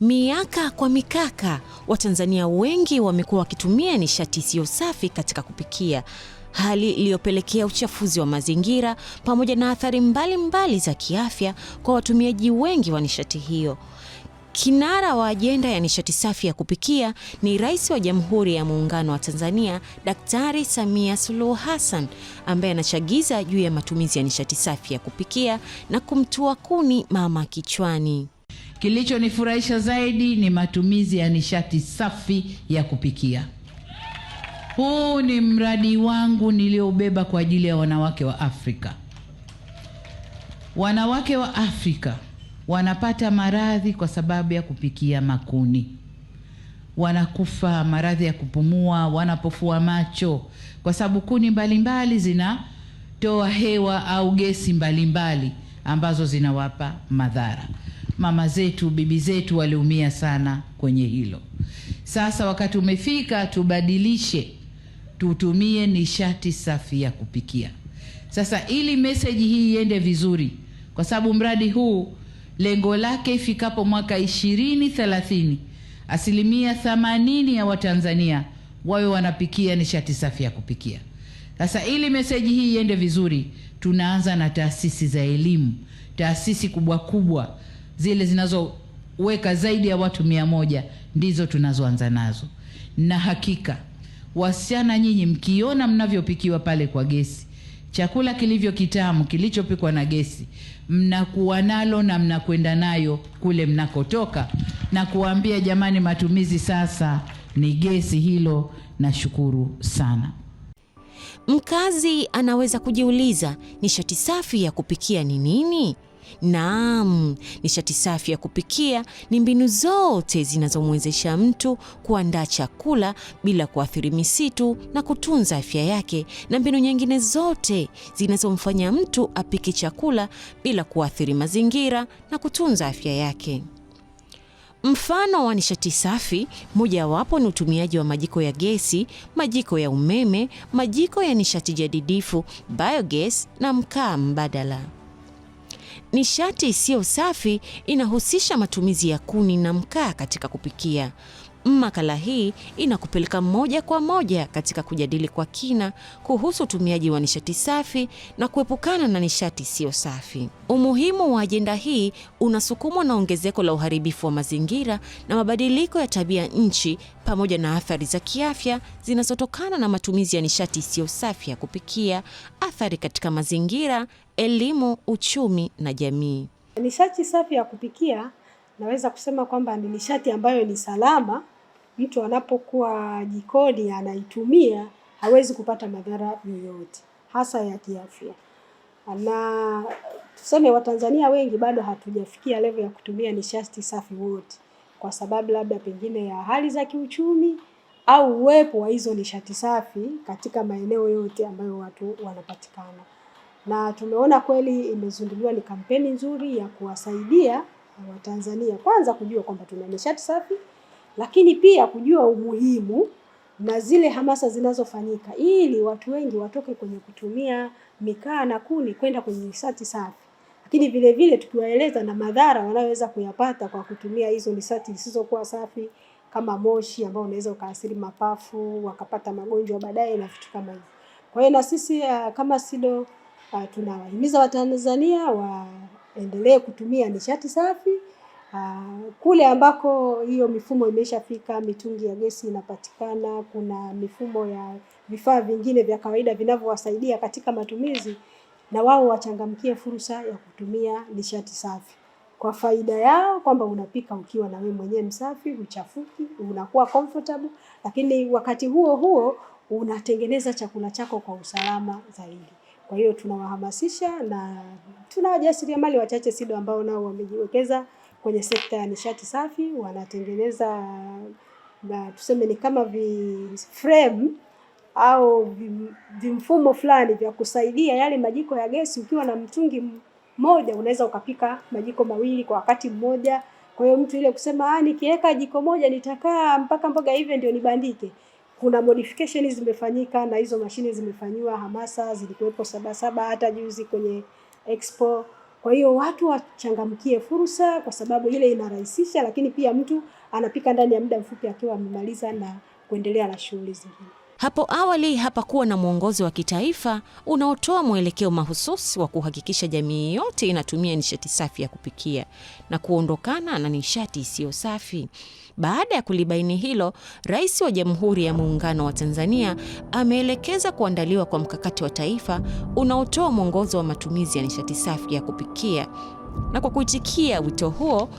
Miaka kwa mikaka, Watanzania wengi wamekuwa wakitumia nishati isiyo safi katika kupikia, hali iliyopelekea uchafuzi wa mazingira pamoja na athari mbalimbali za kiafya kwa watumiaji wengi wa nishati hiyo. Kinara wa ajenda ya nishati safi ya kupikia ni Rais wa Jamhuri ya Muungano wa Tanzania, Daktari Samia Suluhu Hassan, ambaye anachagiza juu ya matumizi ya nishati safi ya kupikia na kumtua kuni mama kichwani. Kilichonifurahisha zaidi ni matumizi ya nishati safi ya kupikia. Huu ni mradi wangu nilioubeba kwa ajili ya wanawake wa Afrika. Wanawake wa Afrika wanapata maradhi kwa sababu ya kupikia makuni. Wanakufa maradhi ya kupumua, wanapofua macho kwa sababu kuni mbalimbali zinatoa hewa au gesi mbalimbali ambazo zinawapa madhara. Mama zetu, bibi zetu waliumia sana kwenye hilo. Sasa wakati umefika tubadilishe, tutumie nishati safi ya kupikia. Sasa ili message hii iende vizuri, kwa sababu mradi huu lengo lake ifikapo mwaka 2030 80% ya Watanzania wawe wanapikia nishati safi ya kupikia. Sasa ili message hii iende vizuri, tunaanza na taasisi za elimu, taasisi kubwa kubwa zile zinazoweka zaidi ya watu 100 ndizo tunazoanza nazo. Na hakika wasichana nyinyi mkiona mnavyopikiwa pale kwa gesi, chakula kilivyo kitamu kilichopikwa na gesi, mnakuwa nalo na mnakwenda nayo kule mnakotoka na kuambia jamani, matumizi sasa ni gesi hilo. Nashukuru sana. Mkazi anaweza kujiuliza, nishati safi ya kupikia ni nini? Naam, nishati safi ya kupikia ni mbinu zote zinazomwezesha mtu kuandaa chakula bila kuathiri misitu na kutunza afya yake, na mbinu nyingine zote zinazomfanya mtu apike chakula bila kuathiri mazingira na kutunza afya yake. Mfano wa nishati safi mojawapo ni utumiaji wa majiko ya gesi, majiko ya umeme, majiko ya nishati jadidifu, biogas na mkaa mbadala. Nishati isiyo safi inahusisha matumizi ya kuni na mkaa katika kupikia. Makala hii inakupeleka moja kwa moja katika kujadili kwa kina kuhusu utumiaji wa nishati safi na kuepukana na nishati isiyo safi. Umuhimu wa ajenda hii unasukumwa na ongezeko la uharibifu wa mazingira na mabadiliko ya tabia nchi pamoja na athari za kiafya zinazotokana na matumizi ya nishati isiyo safi ya kupikia, athari katika mazingira, elimu, uchumi na jamii. Nishati safi ya kupikia naweza kusema kwamba ni nishati ambayo ni salama. Mtu anapokuwa jikoni anaitumia hawezi kupata madhara yoyote, hasa ya kiafya. Na tuseme Watanzania wengi bado hatujafikia level ya kutumia nishati safi wote, kwa sababu labda pengine ya hali za kiuchumi au uwepo wa hizo nishati safi katika maeneo yote ambayo watu wanapatikana. Na tumeona kweli imezinduliwa ni kampeni nzuri ya kuwasaidia Watanzania kwanza kujua kwamba tuna nishati safi, lakini pia kujua umuhimu na zile hamasa zinazofanyika ili watu wengi watoke kwenye kutumia mikaa na kuni kwenda kwenye nishati safi. Lakini vile vile tukiwaeleza na madhara wanayoweza kuyapata kwa kutumia hizo nishati zisizokuwa safi, kama moshi ambao unaweza ukaathiri mapafu, wakapata magonjwa baadaye na vitu kama hivyo. Kwa hiyo na sisi kama SIDO tunawahimiza Watanzania waendelee kutumia nishati safi. Kule ambako hiyo mifumo imeshafika, mitungi ya gesi inapatikana, kuna mifumo ya vifaa vingine vya kawaida vinavyowasaidia katika matumizi, na wao wachangamkie fursa ya kutumia nishati safi kwa faida yao, kwamba unapika ukiwa na wewe mwenyewe msafi, uchafuki, unakuwa comfortable, lakini wakati huo huo unatengeneza chakula chako kwa usalama zaidi. Kwa hiyo tunawahamasisha, na tuna wajasiriamali wachache SIDO ambao nao wamejiwekeza kwenye sekta ya nishati safi, wanatengeneza na tuseme ni kama frame au vimfumo fulani vya kusaidia yale majiko ya gesi. Ukiwa na mtungi mmoja unaweza ukapika majiko mawili kwa wakati mmoja. Kwa hiyo mtu ile kusema nikiweka jiko moja nitakaa mpaka mboga hivi ndio nibandike, kuna modification zimefanyika na hizo mashine zimefanywa hamasa, zilikuwepo Sabasaba hata juzi kwenye Expo. Kwa hiyo watu wachangamkie fursa, kwa sababu ile inarahisisha, lakini pia mtu anapika ndani ya muda mfupi akiwa amemaliza na kuendelea na shughuli zingine. Hapo awali hapakuwa na mwongozo wa kitaifa unaotoa mwelekeo mahususi wa kuhakikisha jamii yote inatumia nishati safi ya kupikia na kuondokana na nishati isiyo safi. Baada ya kulibaini hilo, Rais wa Jamhuri ya Muungano wa Tanzania ameelekeza kuandaliwa kwa mkakati wa taifa unaotoa mwongozo wa matumizi ya nishati safi ya kupikia. Na kwa kuitikia wito huo,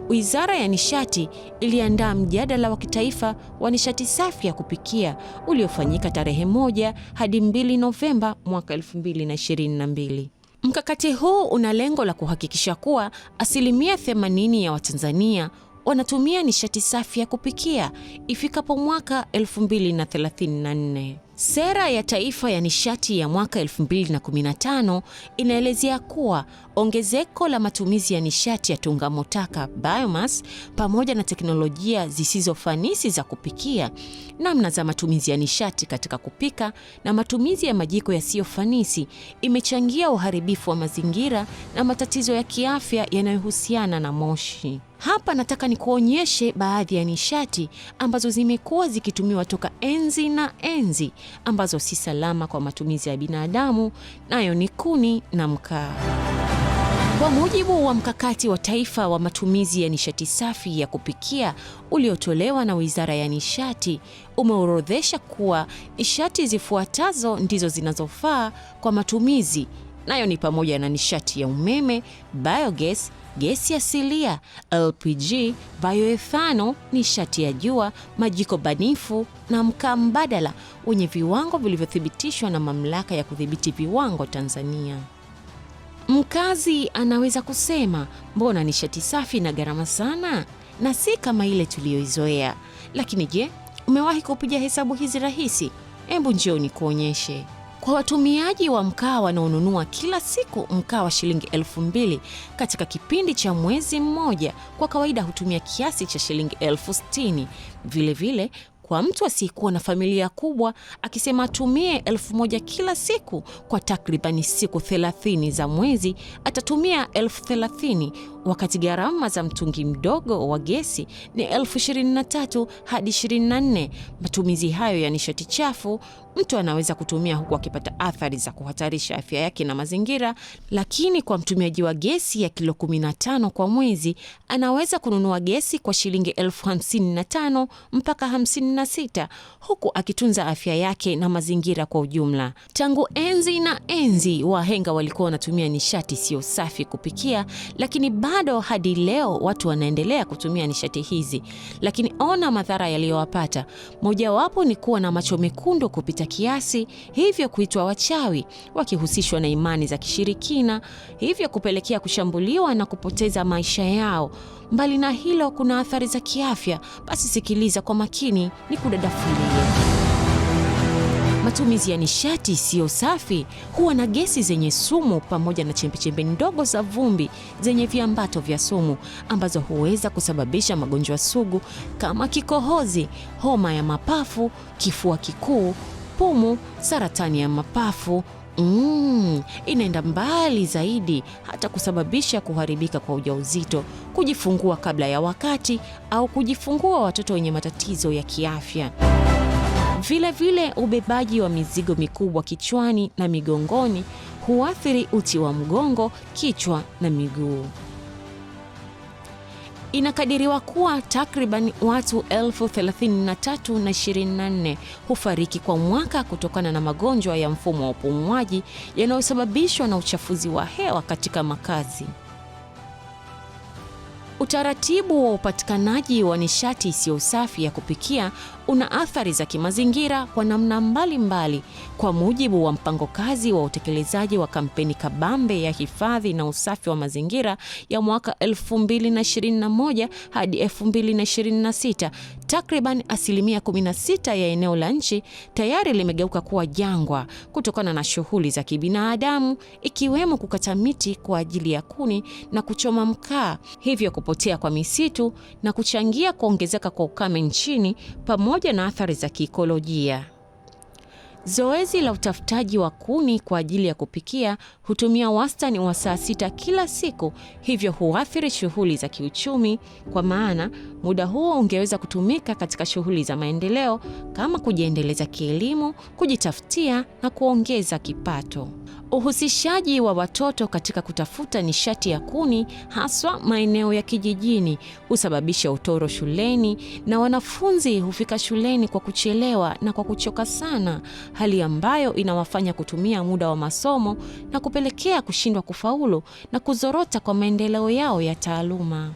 Wizara ya Nishati iliandaa mjadala wa kitaifa wa nishati safi ya kupikia uliofanyika tarehe 1 hadi 2 Novemba mwaka 2022. Mkakati huu una lengo la kuhakikisha kuwa 80% ya Watanzania wanatumia nishati safi ya kupikia ifikapo mwaka 2034. Sera ya Taifa ya Nishati ya mwaka 2015 inaelezea kuwa ongezeko la matumizi ya nishati ya tungamotaka biomass pamoja na teknolojia zisizofanisi za kupikia, namna za matumizi ya nishati katika kupika na matumizi ya majiko yasiyofanisi imechangia uharibifu wa mazingira na matatizo ya kiafya yanayohusiana na moshi. Hapa nataka nikuonyeshe baadhi ya nishati ambazo zimekuwa zikitumiwa toka enzi na enzi ambazo si salama kwa matumizi ya binadamu, nayo ni kuni na mkaa. Kwa mujibu wa mkakati wa taifa wa matumizi ya nishati safi ya kupikia uliotolewa na Wizara ya Nishati, umeorodhesha kuwa nishati zifuatazo ndizo zinazofaa kwa matumizi, nayo ni pamoja na nishati ya umeme, biogas, gesi asilia, LPG, bioethanol, nishati ya jua, majiko banifu na mkaa mbadala wenye viwango vilivyothibitishwa na Mamlaka ya Kudhibiti Viwango Tanzania. Mkazi anaweza kusema, mbona nishati safi na gharama sana na si kama ile tuliyoizoea? Lakini je, umewahi kupiga hesabu hizi rahisi? Hebu njoo nikuonyeshe. Kwa watumiaji wa mkaa wanaonunua kila siku mkaa wa shilingi 2,000 katika kipindi cha mwezi mmoja, kwa kawaida hutumia kiasi cha shilingi 60,000. Vilevile, kwa mtu asiyekuwa na familia kubwa, akisema atumie 1,000 kila siku kwa takribani siku 30 za mwezi, atatumia 30,000, wakati gharama za mtungi mdogo wa gesi ni 23,000 hadi 24,000. Matumizi hayo ya nishati chafu mtu anaweza kutumia huku akipata athari za kuhatarisha afya yake na mazingira, lakini kwa mtumiaji wa gesi ya kilo 15 kwa mwezi, anaweza kununua gesi kwa shilingi 55,000 mpaka 56,000 huku akitunza afya yake na mazingira kwa ujumla. Tangu enzi na enzi, wahenga walikuwa wanatumia nishati sio safi kupikia, lakini bado hadi leo watu wanaendelea kutumia nishati hizi. Lakini ona madhara yaliyowapata. Mojawapo ni kuwa na macho mekundu kupita kiasi, hivyo kuitwa wachawi, wakihusishwa na imani za kishirikina, hivyo kupelekea kushambuliwa na kupoteza maisha yao. Mbali na hilo, kuna athari za kiafya. Basi sikiliza kwa makini ni kudadafulia. Matumizi ya nishati isiyo safi huwa na gesi zenye sumu pamoja na chembechembe ndogo za vumbi zenye viambato vya sumu ambazo huweza kusababisha magonjwa sugu kama kikohozi, homa ya mapafu, kifua kikuu, pumu, saratani ya mapafu. Inaenda mbali zaidi hata kusababisha kuharibika kwa ujauzito, kujifungua kabla ya wakati au kujifungua watoto wenye matatizo ya kiafya. Vile ubebaji wa mizigo mikubwa kichwani na migongoni huathiri uti wa mgongo, kichwa na miguu. Inakadiriwa kuwa takriban watu 33,024 hufariki kwa mwaka kutokana na magonjwa ya mfumo wa upumuaji yanayosababishwa na uchafuzi wa hewa katika makazi. Utaratibu wa upatikanaji wa nishati isiyo safi ya kupikia una athari za kimazingira kwa namna mbalimbali. Kwa mujibu wa mpango kazi wa utekelezaji wa kampeni kabambe ya hifadhi na usafi wa mazingira ya mwaka 2021 hadi 2026, takriban 16% ya eneo la nchi tayari limegeuka kuwa jangwa kutokana na shughuli za kibinadamu, ikiwemo kukata miti kwa ajili ya kuni na kuchoma mkaa, hivyo kupotea kwa misitu na kuchangia kuongezeka kwa ukame nchini pamoja na athari za kiikolojia. Zoezi la utafutaji wa kuni kwa ajili ya kupikia hutumia wastani wa saa 6 kila siku, hivyo huathiri shughuli za kiuchumi, kwa maana muda huo ungeweza kutumika katika shughuli za maendeleo kama kujiendeleza kielimu, kujitafutia na kuongeza kipato. Uhusishaji wa watoto katika kutafuta nishati ya kuni, haswa maeneo ya kijijini, husababisha utoro shuleni na wanafunzi hufika shuleni kwa kuchelewa na kwa kuchoka sana, hali ambayo inawafanya kutumia muda wa masomo na kupelekea kushindwa kufaulu na kuzorota kwa maendeleo yao ya taaluma.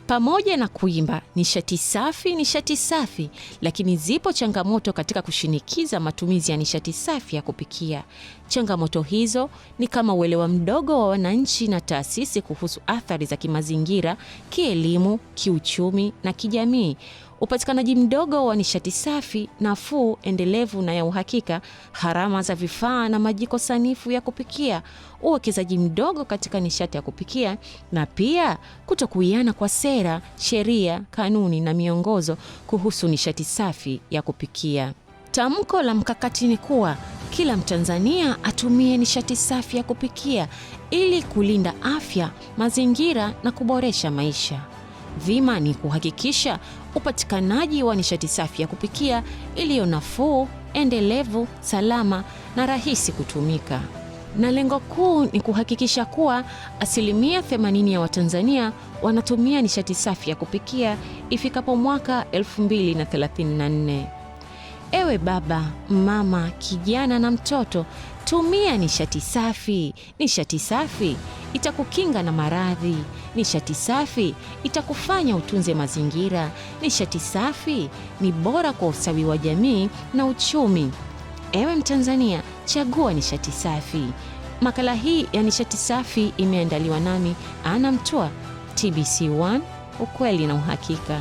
Pamoja na kuimba nishati safi, lakini zipo changamoto katika kushinikiza matumizi ya nishati safi ya kupikia. Changamoto hizo ni kama uelewa mdogo wa wananchi na taasisi kuhusu athari za kimazingira, kielimu, kiuchumi na kijamii, upatikanaji mdogo wa nishati safi, nafuu, endelevu na ya uhakika, gharama za vifaa na majiko sanifu ya kupikia, uwekezaji mdogo katika nishati ya kupikia, na pia kutokuiana kwa sera, sheria, kanuni na miongozo kuhusu nishati safi ya kupikia. Tamko la mkakati ni kuwa kila Mtanzania atumie nishati safi ya kupikia ili kulinda afya, mazingira na kuboresha maisha. Dhima ni kuhakikisha upatikanaji wa nishati safi ya kupikia iliyo nafuu, endelevu, salama na rahisi kutumika. Na lengo kuu ni kuhakikisha kuwa 80% ya Watanzania wanatumia nishati safi ya kupikia ifikapo mwaka 2034. Ewe baba, mama, kijana na mtoto, tumia nishati safi. Nishati safi itakukinga na maradhi. Nishati safi itakufanya utunze mazingira. Nishati safi ni bora kwa ustawi wa jamii na uchumi. Ewe Mtanzania, chagua nishati safi. Makala hii ya nishati safi imeandaliwa nami Ana Mtua, TBC1, ukweli na uhakika.